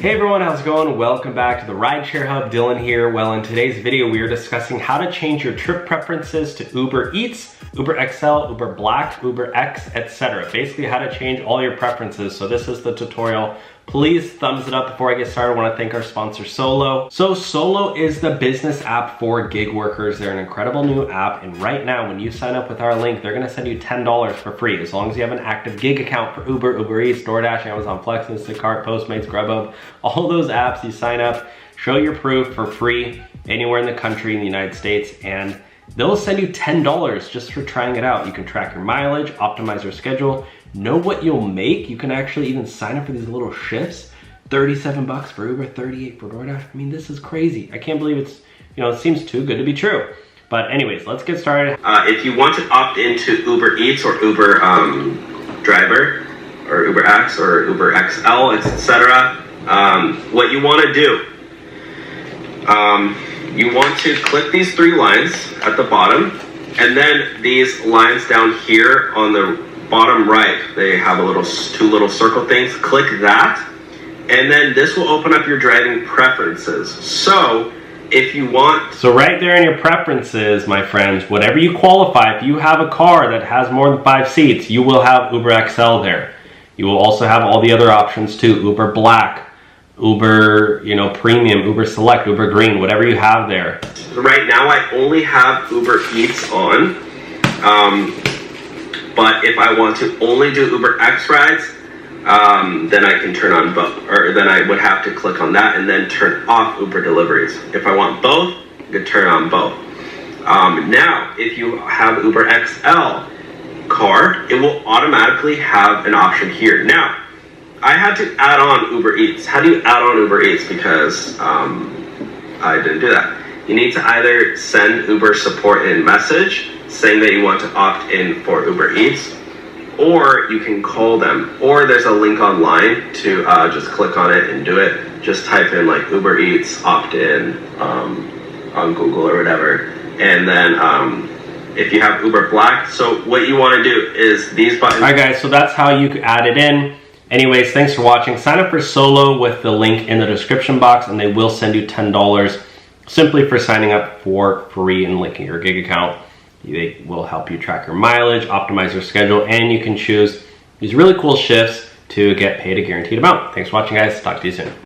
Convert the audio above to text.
Hey everyone, how's it going? Welcome back to the Rideshare Hub. Dylan here. Well, in today's video, we are discussing how to change your trip preferences to Uber Eats, Uber XL, Uber Black, Uber X, etc. Basically, how to change all your preferences. So this is the tutorial. Please thumbs it up before I get started. I want to thank our sponsor, Solo. So Solo is the business app for gig workers. They're an incredible new app. And right now, when you sign up with our link, they're going to send you $10 for free, as long as you have an active gig account for Uber, Uber Eats, DoorDash, Amazon Flex, Instacart, Postmates, Grubhub, all those apps. You sign up, show your proof for free anywhere in the country in the United States, and they'll send you $10 just for trying it out. You can track your mileage, optimize your schedule, know what you'll make. You can actually even sign up for these little shifts. 37 bucks for Uber, 38 for DoorDash. I mean, this is crazy. I can't believe it's, it seems too good to be true. But anyways, let's get started. If you want to opt into Uber Eats or Uber Driver or Uber X or Uber XL, etc., what you want to do, you want to click these three lines at the bottom, and then these lines down here on the bottom right, they have two little circle things. Click that, and then this will open up your driving preferences. So if you want... So right there in your preferences, my friends, whatever you qualify, if you have a car that has more than 5 seats, you will have Uber XL there. You will also have all the other options too, Uber Black, Uber, Premium, Uber Select, Uber Green, whatever you have there. Right now I only have Uber Eats on, but if I want to only do Uber X rides, then I can turn on both, or then I would have to click on that and then turn off Uber deliveries. If I want both, I could turn on both. Now, if you have Uber XL car, it will automatically have an option here. Now, I had to add on Uber Eats. How do you add on Uber Eats? Because I didn't do that. You need to either send Uber support a message saying that you want to opt in for Uber Eats, or you can call them, or there's a link online to just click on it and do it. Just type in like Uber Eats opt-in on Google or whatever, and then if you have Uber Black, so what you want to do is these buttons. All right guys, so that's how you add it in. Anyways, thanks for watching. Sign up for Solo with the link in the description box, and they will send you $10 simply for signing up for free and linking your gig account. They will help you track your mileage, optimize your schedule, and you can choose these really cool shifts to get paid a guaranteed amount. Thanks for watching, guys. Talk to you soon.